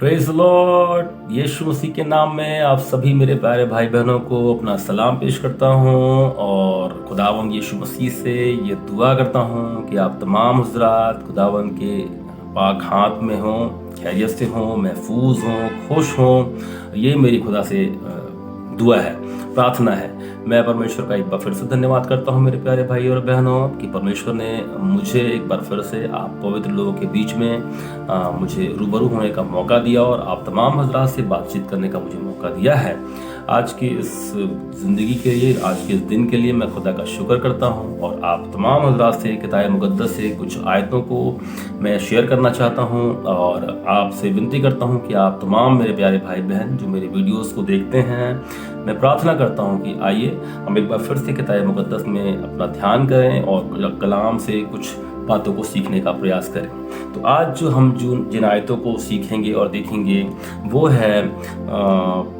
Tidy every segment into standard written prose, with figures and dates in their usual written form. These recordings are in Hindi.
Praise Lord. यीशु मसीह के नाम में आप सभी मेरे प्यारे भाई बहनों को अपना सलाम पेश करता हूं और खुदावंद यीशु मसीह से ये दुआ करता हूं कि आप तमाम हज़रात खुदावंद के पाक हाथ में हों, खैरियत से हों, महफूज हों, खुश हों। ये मेरी खुदा से दुआ है, प्रार्थना है। मैं परमेश्वर का एक बार फिर से धन्यवाद करता हूं मेरे प्यारे भाई और बहनों कि परमेश्वर ने मुझे एक बार फिर से आप पवित्र लोगों के बीच में मुझे रूबरू होने का मौका दिया और आप तमाम हज़रात से बातचीत करने का मुझे मौका दिया है। आज की इस ज़िंदगी के लिए, आज के इस दिन के लिए मैं खुदा का शुक्र करता हूं और आप तमाम हज़रात से किताब मुक़द्दस से कुछ आयतों को मैं शेयर करना चाहता हूं और आपसे विनती करता हूं कि आप तमाम मेरे प्यारे भाई बहन जो मेरे वीडियोस को देखते हैं, मैं प्रार्थना करता हूं कि आइए हम एक बार फिर से किताब मुक़द्दस में अपना ध्यान करें और कलाम से कुछ बातों को सीखने का प्रयास करें। तो आज जो हम जिन आयतों को सीखेंगे और देखेंगे वो है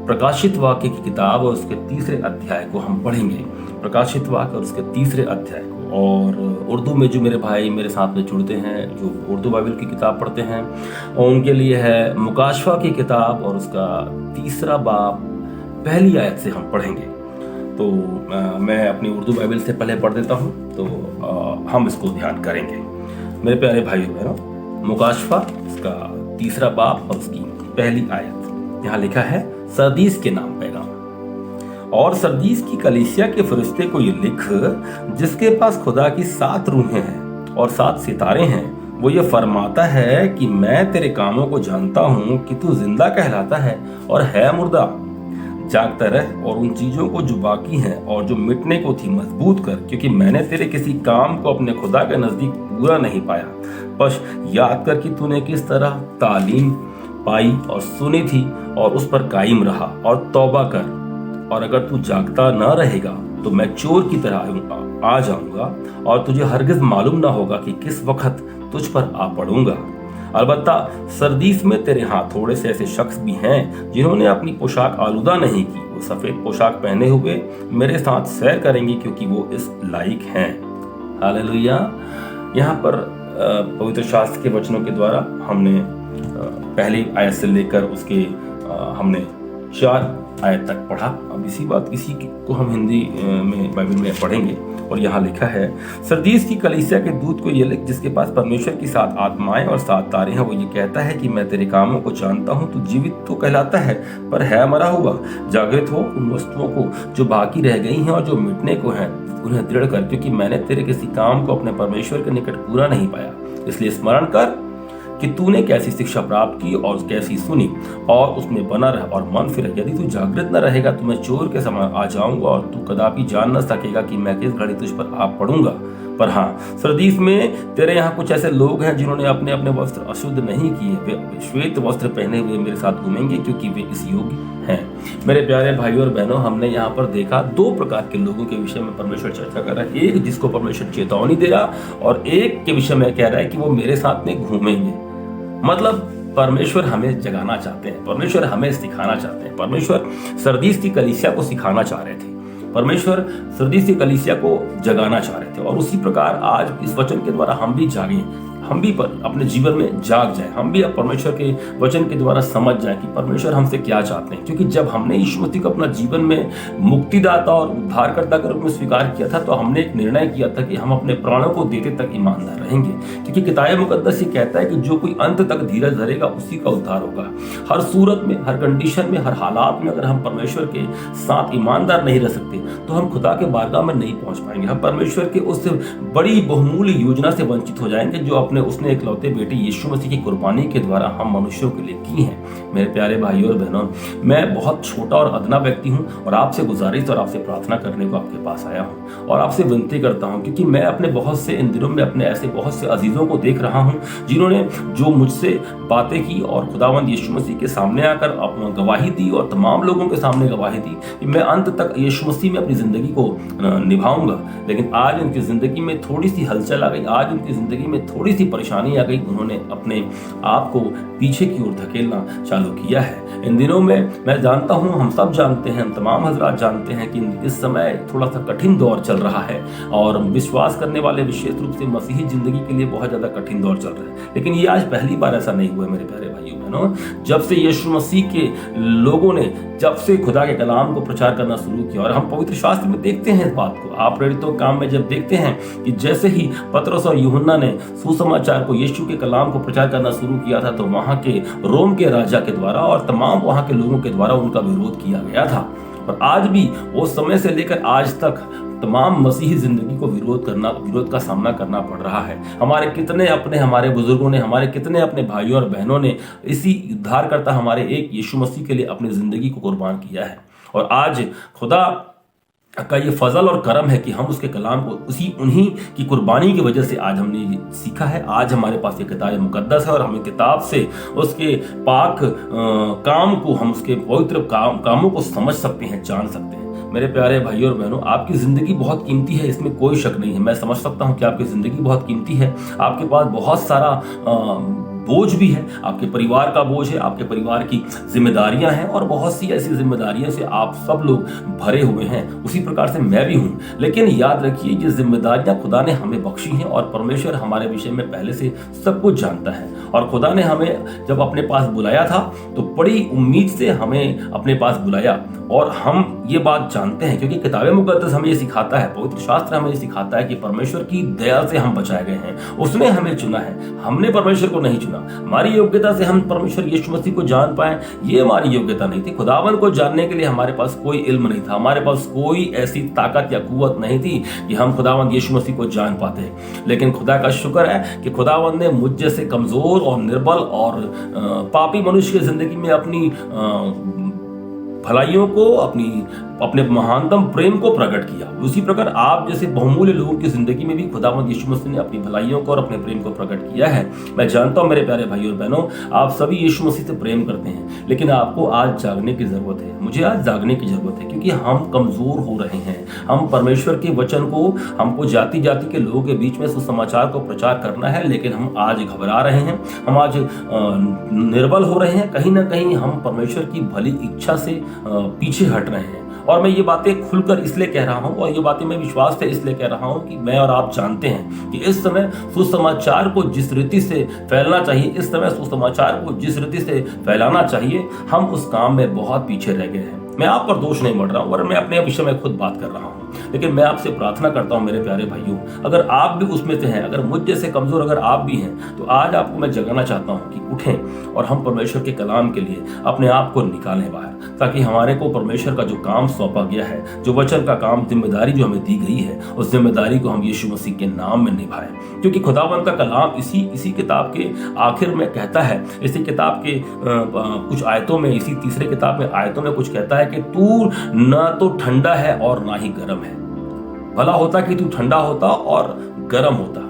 प्रकाशित वाक्य की किताब और उसके 3 अध्याय को हम पढ़ेंगे। प्रकाशित वाक्य और उसके 3 अध्याय को। और उर्दू में जो मेरे भाई मेरे साथ में जुड़ते हैं, जो उर्दू बाइबल की किताब पढ़ते हैं, और उनके लिए है मुकाशफा की किताब और उसका 3 बाब पहली आयत से हम पढ़ेंगे। तो मैं अपनी उर्दू बाइबल से पहले पढ़ देता हूँ, तो हम इसको ध्यान करेंगे। मेरे प्यारे भाई और बहनों, मुकाशफा इसका 3 बाब और उसकी पहली आयत। यहाँ लिखा है, सरदीस के नाम पैगाम। और सरदीस की कलीसिया के फरिश्ते को ये लिख, जिसके पास खुदा की 7 रूहें हैं और 7 सितारे हैं, वो ये फरमाता है कि मैं तेरे कामों को जानता हूँ कि तू जिंदा कहलाता है और है मुर्दा। जागता रह और उन चीजों को जो बाकी हैं और जो मिटने को थी मजबूत कर, क्योंकि मैंने तेरे किसी काम को अपने खुदा के नजदीक पूरा नहीं पाया। बस याद कर कि तूने किस तरह तालीम पाई और सुनी थी और उस पर कायम रहा और तौबा कर। और अगर तू जागता न रहेगा तो मैं चोर की तरह आ जाऊंगा और तुझे हरगिज मालूम ना होगा कि किस वक्त तुझ पर आ पड़ूंगा। अलबत्ता सरदीस में तेरे यहाँ थोड़े से ऐसे शख्स भी हैं जिन्होंने अपनी पोशाक आलूदा नहीं की। वो सफेद पोशाक पहने हुए मेरे साथ सैर करेंगे क्योंकि वो इस लायक हैं। हालेलुया। यहाँ पर पवित्र शास्त्र के वचनों के द्वारा हमने पहली आयत से लेकर उसके हमने 4 आयत तक पढ़ा। अब इसी को हम हिंदी में बाइबल में पढ़ेंगे। और यहाँ लिखा है, सरदीस की कलीसिया के दूत को ये लिख, जिसके पास परमेश्वर की 7 आत्माएं और 7 तारे हैं। वो ये कहता है कि मैं तेरे कामों को जानता हूँ। तू जीवित तो कहलाता है पर है मरा हुआ। जागृत हो, उन वस्तुओं को जो बाकी रह गई हैं और जो मिटने को हैं उन्हें दृढ़ कर, क्योंकि मैंने तेरे किसी काम को अपने परमेश्वर के निकट पूरा नहीं पाया। इसलिए स्मरण कर कि तूने कैसी शिक्षा प्राप्त की और कैसी सुनी और उसमें बना रह और मन फिर। यदि तू जागृत न रहेगा तो मैं चोर के समान आ जाऊंगा और तू कदापि जान न सकेगा कि मैं किस घड़ी तुझ पर आ पड़ूंगा। पर हाँ, सरदीस में तेरे यहाँ कुछ ऐसे लोग हैं जिन्होंने अपने अपने वस्त्र अशुद्ध नहीं किए। वे श्वेत वस्त्र पहने हुए मेरे साथ घूमेंगे क्योंकि वे इस योग्य हैं। मेरे प्यारे भाई और बहनों, हमने यहाँ पर देखा 2 प्रकार के लोगों के विषय में परमेश्वर चर्चा कर रहा है। एक जिसको परमेश्वर चेतावनी दे रहा और एक के विषय में कह रहा है कि वो मेरे साथ में घूमेंगे। मतलब परमेश्वर हमें जगाना चाहते हैं, परमेश्वर हमें सिखाना चाहते हैं। परमेश्वर सरदीस की कलीसिया को सिखाना चाह रहे थे, परमेश्वर सरदीस की कलीसिया को जगाना चाह रहे थे। और उसी प्रकार आज इस वचन के द्वारा हम भी जागें, हम भी पर अपने जीवन में जाग जाएं, हम भी परमेश्वर के वचन के द्वारा समझ जाएं कि परमेश्वर हमसे क्या चाहते हैं। क्योंकि जब हमने यीशु मसीह को अपना जीवन में मुक्तिदाता और उद्धारकर्ता के रूप में स्वीकार किया था, तो हमने एक निर्णय किया था कि हम अपने प्राणों को देते तक ईमानदार रहेंगे। क्योंकि किताब मुकद्दस ये कहता है कि जो कोई अंत तक धीरज धरेगा उसी का उद्धार होगा। हर सूरत में, हर कंडीशन में, हर हालात में अगर हम परमेश्वर के साथ ईमानदार नहीं रह सकते तो हम खुदा के बारगाह में नहीं पहुंच पाएंगे। हम परमेश्वर के उस बड़ी बहुमूल्य योजना से वंचित हो जाएंगे जो उसने इकलौते बेटे यीशु मसीह की कुर्बानी के द्वारा हम मनुष्यों के लिए की है। मेरे प्यारे भाइयों और बहनों, मैं बहुत छोटा और अदना व्यक्ति हूं और आपसे गुजारिश और आपसे प्रार्थना करने को आपके पास आया हूं और आपसे विनती करता हूं, क्योंकि मैं अपने बहुत से इन दिनों में अपने ऐसे बहुत से अजीजों को देख रहा हूं जिन्होंने जो मुझसे बातें की और खुदावंद यीशु मसीह के सामने आकर अपना गवाही दी और तमाम लोगों के सामने गवाही दी कि मैं अंत तक यीशु मसीह में अपनी जिंदगी को निभाऊंगा। लेकिन आज उनकी जिंदगी में थोड़ी सी हलचल आ गई, आज उनकी जिंदगी में थोड़ी सी परेशानी आ गई, उन्होंने अपने आप को पीछे की ओर धकेलना चालू किया है। इन दिनों में मैं जानता हूँ, हम सब जानते हैं, हम तमाम हजरात जानते हैं कि इस समय थोड़ा सा कठिन दौर चल रहा है और विश्वास करने वाले विशेष रूप से मसीही जिंदगी के लिए बहुत ज्यादा कठिन दौर चल रहा है। लेकिन ये आज पहली बार ऐसा नहीं हुआ है मेरे प्यारे भाइयों बहनों। जब से यीशु मसीह के लोगों ने जब से खुदा के कलाम को प्रचार करना शुरू किया, और हम पवित्र शास्त्र में देखते हैं इस बात को, आप प्रेरितों काम में जब देखते हैं कि जैसे ही पतरस और यूहन्ना ने सुसमाचार को, यीशु के कलाम को प्रचार करना शुरू किया था, तो वहां के रोम के राजा के द्वारा और तमाम वहां के लोगों के द्वारा उनका विरोध किया गया था। और आज भी वो समय से लेकर आज तक तमाम मसीही जिंदगी को विरोध का सामना करना पड़ रहा है। हमारे बुजुर्गों ने, हमारे कितने अपने भाइयों और बहनों ने इसी उद्धारकर्ता हमारे एक यीशु मसीह के लिए अपनी जिंदगी को कुर्बान किया है। और आज खुदा का ये फजल और करम है कि हम उसके कलाम को उन्हीं की कुर्बानी की वजह से आज हमने सीखा है। आज हमारे पास ये किताब मुकद्दस है और हमें किताब से उसके पाक काम को, हम उसके पवित्र कामों को समझ सकते हैं, जान सकते हैं। मेरे प्यारे भाइयों और बहनों, आपकी जिंदगी बहुत कीमती है, इसमें कोई शक नहीं है। मैं समझ सकता हूं कि आपकी जिंदगी बहुत कीमती है। आपके पास बहुत सारा बोझ भी है, आपके परिवार का बोझ है, आपके परिवार की जिम्मेदारियां हैं और बहुत सी ऐसी जिम्मेदारियों से आप सब लोग भरे हुए हैं। उसी प्रकार से मैं भी हूं। लेकिन याद रखिए, ये जिम्मेदारियां खुदा ने हमें बख्शी हैं और परमेश्वर हमारे विषय में पहले से सब कुछ जानता है। और खुदा ने हमें जब अपने पास बुलाया था तो बड़ी उम्मीद से हमें अपने पास बुलाया। और हम ये बात जानते हैं क्योंकि किताबे मुकद्दस हमें ये सिखाता है, पवित्र शास्त्र हमें ये सिखाता है कि परमेश्वर की दया से हम बचाए गए हैं। उसने हमें चुना है, हमने परमेश्वर को नहीं चुना। हमारी योग्यता से हम परमेश्वर यीशु मसीह को जान पाए, ये हमारी योग्यता नहीं थी। खुदावन को जानने के लिए हमारे पास कोई इल्म नहीं था, हमारे पास कोई ऐसी ताकत या कुव्वत नहीं थी कि हम खुदावन यीशु मसीह को जान पाते। लेकिन खुदा का शुक्र है कि खुदावन ने मुझ जैसे कमजोर और निर्बल और पापी मनुष्य की जिंदगी में अपनी भलाइयों को, अपने महानतम प्रेम को प्रकट किया। उसी प्रकार आप जैसे बहुमूल्य लोगों की जिंदगी में भी खुदावंद यीशु मसीह ने अपनी भलाइयों को और अपने प्रेम को प्रकट किया है। मैं जानता हूं मेरे प्यारे भाइयों और बहनों, आप सभी यीशु मसीह से प्रेम करते हैं, लेकिन आपको आज जागने की जरूरत है। मुझे आज जागने की जरूरत है क्योंकि हम कमजोर हो रहे हैं। हम परमेश्वर के वचन को, हमको जाति जाति के लोगों के बीच में सुसमाचार को प्रचार करना है, लेकिन हम आज घबरा रहे हैं, हम आज निर्बल हो रहे हैं। कहीं ना कहीं हम परमेश्वर की भली इच्छा से पीछे हट रहे हैं। और मैं ये बातें खुलकर इसलिए कह रहा हूं और ये बातें मैं विश्वास से इसलिए कह रहा हूं कि मैं और आप जानते हैं कि इस समय सुसमाचार को जिस रीति से फैलना चाहिए, इस समय सुसमाचार को जिस रीति से फैलाना चाहिए, हम उस काम में बहुत पीछे रह गए हैं। मैं आप पर दोष नहीं मढ़ रहा हूं और मैं अपने विषय में खुद बात कर रहा हूं, लेकिन मैं आपसे प्रार्थना करता हूं मेरे प्यारे भाइयों, अगर आप भी उसमें से हैं, अगर मुझ जैसे कमजोर अगर आप भी हैं, तो आज आपको मैं जगाना चाहता हूं कि उठें और हम परमेश्वर के कलाम के लिए अपने आप को निकालें बाहर, ताकि हमारे को परमेश्वर का जो काम सौंपा गया है, जो वचन का काम, जिम्मेदारी जो हमें दी गई है, उस जिम्मेदारी को हम यीशु मसीह के नाम में निभाएं। क्योंकि खुदावंद का कलाम इसी किताब के आखिर में कहता है, इसी किताब के कुछ आयतों में, इसी तीसरे किताब में आयतों में कुछ कहता है कि तू न तो ठंडा है और ना ही गर्म है। भला होता कि तू ठंडा होता और गर्म होता।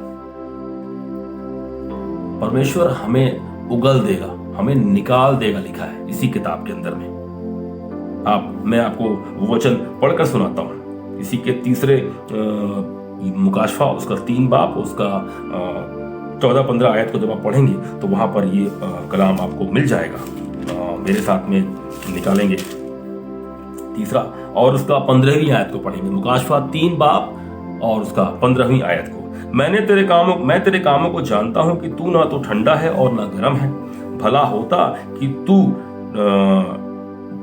परमेश्वर हमें उगल देगा, हमें निकाल देगा, लिखा है इसी किताब के अंदर में। मैं आपको वो वचन पढ़कर सुनाता हूं। इसी के तीसरे मुकाशफा, उसका 3 बाब, उसका 14-15 आयत को जब आप पढ़ेंगे तो वहां पर ये कलाम आपको मिल जाएगा। मेरे साथ में निकालेंगे तीसरा और उसका 15वीं आयत को पढ़ेंगे। मुकाशफा 3 बाब और उसका 15वीं आयत को। मैं तेरे कामों को जानता हूं कि तू ना तो ठंडा है और ना गर्म है। भला होता कि तू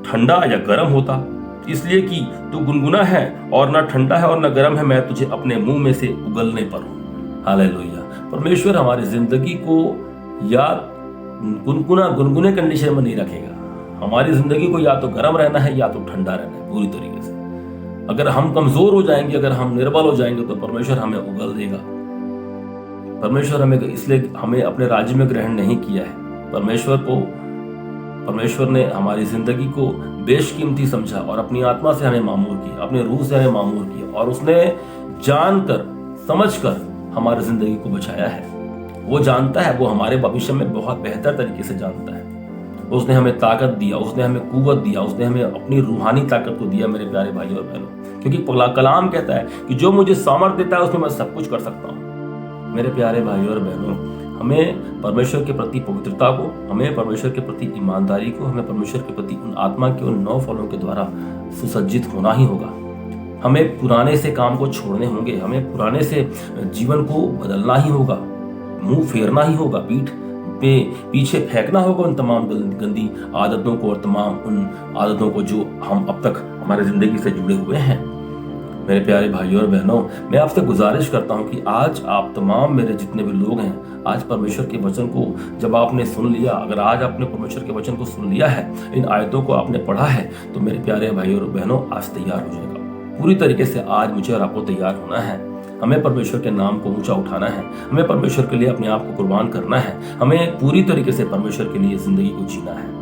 ठंडा या गर्म होता, इसलिए कि तू गुनगुना है और ना ठंडा है और ना गर्म है, मैं तुझे अपने मुंह में से उगलने पर हूं। हालेलुया। परमेश्वर हमारी जिंदगी को या गुनगुने कंडीशन में नहीं रखेगा। हमारी जिंदगी को या तो गर्म रहना है या तो ठंडा रहना है पूरी तरीके से। अगर हम कमजोर हो जाएंगे, अगर हम निर्बल हो जाएंगे, तो परमेश्वर हमें उगल देगा। परमेश्वर इसलिए हमें अपने राज्य में ग्रहण नहीं किया है। परमेश्वर ने हमारी जिंदगी को बेशकीमती समझा और अपनी आत्मा से हमें मामूर किया, अपने रूह से हमें मामूर किया, और उसने जानकर समझकर हमारी जिंदगी को बचाया है। वो जानता है, वो हमारे भविष्य में बहुत बेहतर तरीके से जानता है। उसने हमें ताकत दिया, उसने हमें कुव्वत दिया, उसने हमें अपनी रूहानी ताकत को दिया मेरे प्यारे भाइयों और बहनों। क्योंकि कलाम कहता है कि जो मुझे सामर्थ देता है उसमें मैं सब कुछ कर सकता हूँ। मेरे प्यारे भाइयों और बहनों, हमें परमेश्वर के प्रति पवित्रता को, हमें परमेश्वर के प्रति ईमानदारी को, हमें परमेश्वर के प्रति उन आत्मा के उन 9 फलों के द्वारा सुसज्जित होना ही होगा। हमें पुराने से काम को छोड़ने होंगे, हमें पुराने से जीवन को बदलना ही होगा, मुंह फेरना ही होगा, पीठ पे पीछे फेंकना होगा उन तमाम गंदी आदतों को और तमाम उन आदतों को जो हम अब तक हमारे जिंदगी से जुड़े हुए हैं। मेरे प्यारे भाइयों और बहनों, मैं आपसे गुजारिश करता हूं कि आज आप तमाम मेरे जितने भी लोग हैं, आज परमेश्वर के वचन को जब आपने सुन लिया, अगर आज आपने परमेश्वर के वचन को सुन लिया है, इन आयतों को आपने पढ़ा है, तो मेरे प्यारे भाइयों और बहनों आज तैयार हो जाएगा। पूरी तरीके से आज मुझे और आपको तैयार होना है। हमें परमेश्वर के नाम को ऊंचा उठाना है, हमें परमेश्वर के लिए अपने आप को कुर्बान करना है, हमें पूरी तरीके से परमेश्वर के लिए जिंदगी को जीना है।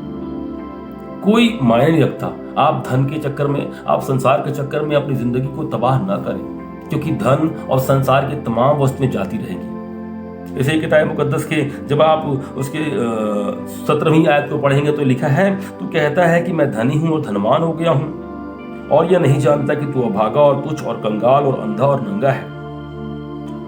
कोई मायने नहीं रखता, आप धन के चक्कर में, आप संसार के चक्कर में अपनी जिंदगी को तबाह ना करें, क्योंकि धन और संसार की तमाम वस्तुएं जाती रहेंगी। इसे किताब मुकद्दस के जब आप उसके 17वीं आयत को पढ़ेंगे तो लिखा है, तो कहता है कि मैं धनी हूं और धनवान हो गया हूं, और यह नहीं जानता कि तू अभागा और तुच्छ और कंगाल और अंधा और नंगा है।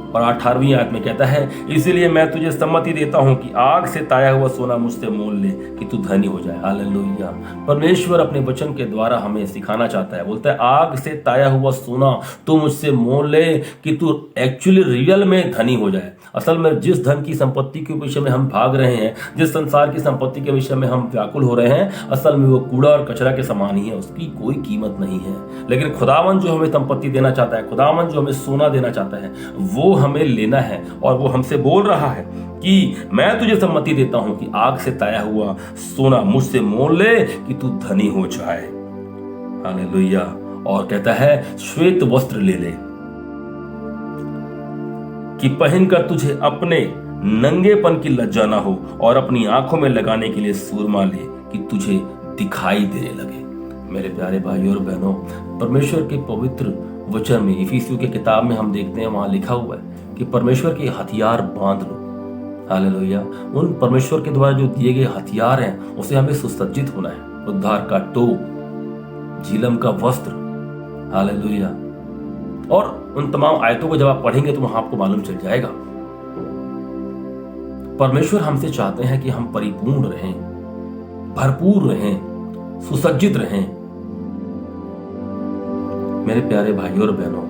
और 18वीं आयत में कहता है, इसीलिए मैं तुझे सम्मति देता हूं कि आग से ताया हुआ सोना मुझसे मोल ले कि तू धनी हो जाए। हालेलुया। परमेश्वर अपने वचन के द्वारा हमें सिखाना चाहता है, बोलता है आग से ताया हुआ सोना तू मुझसे मोल ले कि तू एक्चुअली रियल में धनी हो जाए। असल में जिस धन की संपत्ति के विषय में हम भाग रहे हैं, जिस संसार की संपत्ति के विषय में हम व्याकुल हो रहे हैं, असल में वो कूड़ा और कचरा के समान ही है, उसकी कोई कीमत नहीं है। लेकिन खुदावन जो हमें संपत्ति देना चाहता है, खुदावन जो हमें सोना देना चाहता है, वो हमें लेना है। और वो हमसे बोल रहा है कि मैं तुझे सम्मति देता हूं कि आग से ताया हुआ सोना मुझसे मोल ले कि तू धनी हो जाए। हालेलुया। और कहता है श्वेत वस्त्र ले ले कि पहनकर तुझे अपने नंगेपन की लज्जा ना हो, और अपनी आंखों में लगाने के लिए सूरमा ले कि तुझे दिखाई देने लगे। मेरे प्यारे भाइयों और बहनों, परमेश्वर के पवित्र वचन में इफिसियों की किताब में हम देखते हैं, वहां लिखा हुआ है कि परमेश्वर के हथियार बांध लो। हालेलुया। उन परमेश्वर के द्वारा जो दिए गए हथियार हैं, उसे हमें सुसज्जित होना है। उद्धार का टोप, झिलम का वस्त्र, हालेलुया। और उन तमाम आयतों को जब आप पढ़ेंगे तो वहां आपको मालूम चल जाएगा। परमेश्वर हमसे चाहते हैं कि हम परिपूर्ण रहें, भरपूर रहें, सुसज्जित रहें। मेरे प्यारे भाइयों और बहनों,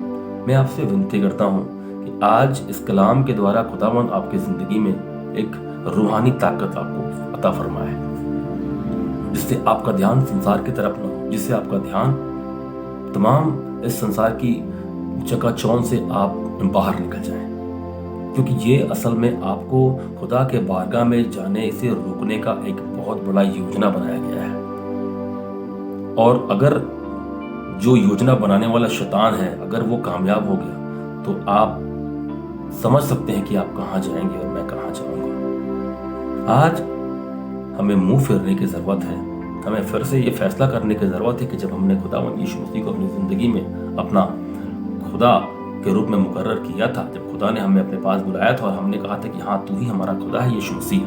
मैं आपसे विनती करता हूं कि आज इस कलाम के द्वारा खुदावंद आपकी जिंदगी में एक रूहानी ताकत आपको अता फरमाए, जिससे आपका ध्यान संसार की तरफ न हो, जिससे आपका ध्यान तमाम इस संसार की चकाचौंध से आप बाहर निकल जाएं, क्योंकि ये असल में आपको खुदा के बारगाह में जाने से रोकने का एक बहुत बड़ा योजना बनाया गया है। और अगर जो योजना बनाने वाला शैतान है, अगर वो कामयाब हो गया तो आप समझ सकते हैं कि आप कहां जाएंगे और मैं कहां जाऊंगा। आज हमें मुंह फेरने की जरूरत है। हमें फिर से ये फैसला करने की जरूरत है कि जब हमने खुदावंद यीशु मसीह को अपनी जिंदगी में अपना खुदा के रूप में मुकर्रर किया था, जब खुदा ने हमें अपने पास बुलाया था और हमने कहा था कि हाँ तू ही हमारा खुदा है यीशु मसीह,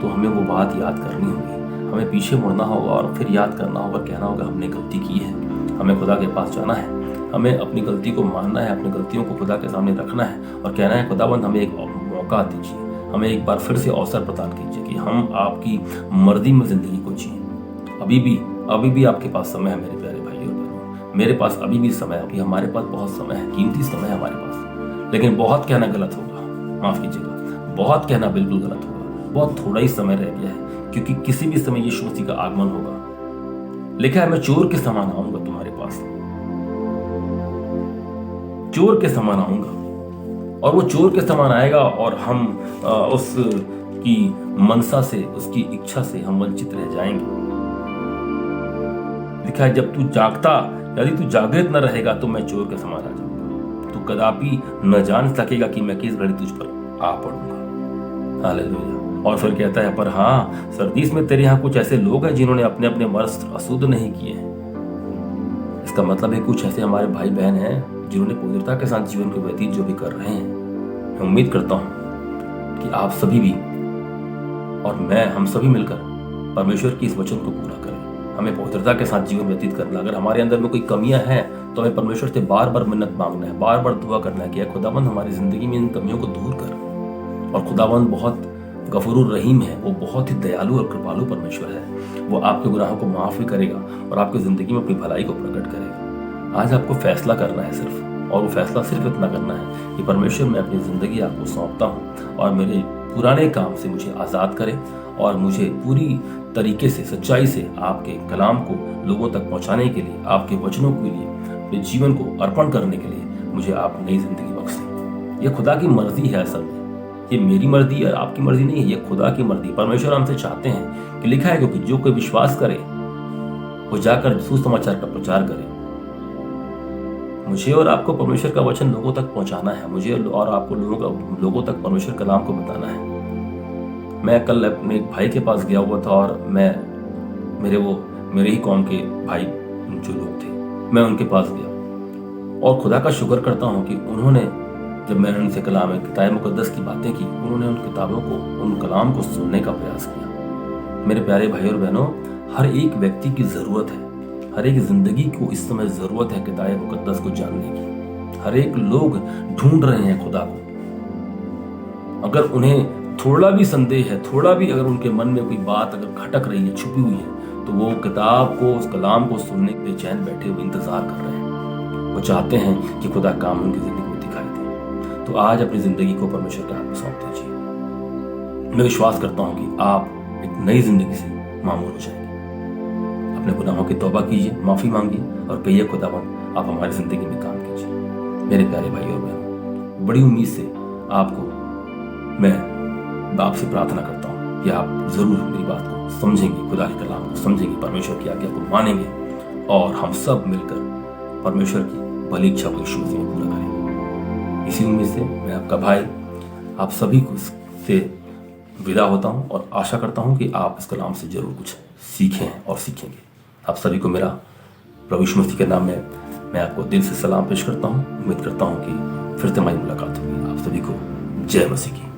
तो हमें वो बात याद करनी होगी। हमें पीछे मुड़ना होगा और फिर याद करना होगा, कहना होगा हमने गलती की है, हमें खुदा के पास जाना है, हमें अपनी गलती को मानना है, अपनी गलतियों को खुदा के सामने रखना है और कहना है खुदाबंद हमें एक मौका दीजिए, हमें एक बार फिर से अवसर प्रदान कीजिए कि हम आपकी मर्जी में जिंदगी को जिए। अभी भी आपके पास समय है मेरे प्यारे भाइयों और बहनों, मेरे पास अभी भी समय है, अभी हमारे पास बहुत समय है, कीमती समय है हमारे पास। लेकिन बहुत कहना गलत होगा, माफ कीजिएगा, बहुत कहना बिल्कुल गलत होगा। बहुत थोड़ा ही समय रह गया है, क्योंकि किसी भी समय यीशु मसीह का आगमन होगा। लिखा है मैं चोर के समान आऊंगा तुम्हारे पास, चोर के समान आऊंगा। और वो चोर के समान आएगा और हम उसकी मनसा से, उसकी इच्छा से हम वंचित रह जाएंगे। लिखा है जब तू जागता, यदि तू जागृत न रहेगा तो मैं चोर के समान आ जाऊंगा, तू कदापि न जान सकेगा कि मैं किस घड़ी तुझ पर आ पड़ूंगा। हालेलुया। और फिर कहता है पर हाँ सरदीस में तेरे यहाँ कुछ ऐसे लोग हैं जिन्होंने अपने अपने वस्त्र अशुद्ध नहीं किए हैं। इसका मतलब है कुछ ऐसे हमारे भाई बहन हैं जिन्होंने पवित्रता के साथ जीवन को व्यतीत जो भी कर रहे हैं। मैं उम्मीद करता हूं कि आप सभी भी और मैं, हम सभी मिलकर परमेश्वर की इस वचन को पूरा करें। हमें पवित्रता के साथ जीवन व्यतीत करना, अगर हमारे अंदर में कोई कमियां हैं तो हमें परमेश्वर से बार बार मिन्नत मांगना है, बार बार दुआ करना है कि खुदावंद हमारी जिंदगी में इन कमियों को दूर कर। और खुदावंद बहुत गफूरुर रहीम है, वो बहुत ही दयालु और कृपालु परमेश्वर है। वो आपके गुनाहों को माफ़ भी करेगा और आपकी ज़िंदगी में अपनी भलाई को प्रकट करेगा। आज आपको फैसला करना है सिर्फ, और वो फैसला सिर्फ इतना करना है कि परमेश्वर, मैं अपनी ज़िंदगी आपको सौंपता हूँ और मेरे पुराने काम से मुझे आज़ाद करें और मुझे पूरी तरीके से, सच्चाई से आपके कलाम को लोगों तक पहुँचाने के लिए, आपके वचनों के लिए, अपने जीवन को अर्पण करने के लिए मुझे आप नई ज़िंदगी बख्शें। यह खुदा की मर्जी है। असल में ये मेरी मर्जी है, आपकी मर्जी नहीं है, ये खुदा की मर्जी। परमेश्वर हमसे चाहते हैं कि लिखा है क्योंकि जो कोई विश्वास करे वो जाकर सुसमाचार का प्रचार करे। मुझे और आपको परमेश्वर का वचन लोगों तक पहुंचाना है। मुझे और आपको लोगों तक परमेश्वर का नाम को बताना है। मैं कल अपने एक भाई के पास गया हुआ था और मेरे ही कौम के भाई जो लोग थे, मैं उनके पास गया और खुदा का शुक्र करता हूँ कि उन्होंने, जब मैंने उनसे किताब मुकद्दस की बातें की, उन्होंने उन किताबों को, उन कलाम को सुनने का प्रयास किया। मेरे प्यारे भाई और बहनों, हर एक व्यक्ति की ज़रूरत है, हर एक ज़िंदगी को इस समय ज़रूरत है किताब मुकद्दस को जानने की। हर एक लोग ढूंढ रहे हैं खुदा को। अगर उन्हें थोड़ा भी संदेह है, थोड़ा भी अगर उनके मन में कोई बात अगर खटक रही है, छुपी हुई है, तो वो किताब को, उस कलाम को सुनने के लिए चैन बैठे हुए इंतजार कर रहे हैं। वो चाहते हैं कि खुदा काम उनकी ज़िंदगी में दिखाई दे। तो आज अपनी ज़िंदगी को परमेश्वर के हाथ में सौंप दीजिए। मैं विश्वास करता हूँ कि आप एक नई ज़िंदगी से मामूल हो जाएंगे। अपने गुनाहों की तौबा कीजिए, माफ़ी मांगिए और कहिए, खुदावंद आप हमारी ज़िंदगी में काम कीजिए। मेरे प्यारे भाई और बहनों, बड़ी उम्मीद से मैं आपसे प्रार्थना करता हूँ कि आप ज़रूर मेरी बात को समझेंगे, खुदा के कलाम को समझेंगे, परमेश्वर की आज्ञा को मानेंगे और हम सब मिलकर परमेश्वर की भली इच्छा को यीशु मसीह में पूरा करेंगे। इसी उम्मीद से मैं आपका भाई आप सभी को से विदा होता हूँ और आशा करता हूँ कि आप इस कलाम से जरूर कुछ सीखें और सीखेंगे। आप सभी को मेरा प्रभु यीशु मसीह के नाम में मैं आपको दिल से सलाम पेश करता हूँ। उम्मीद करता हूँ कि फिर से हमारी मुलाकात होगी। आप सभी को जय मसीह की।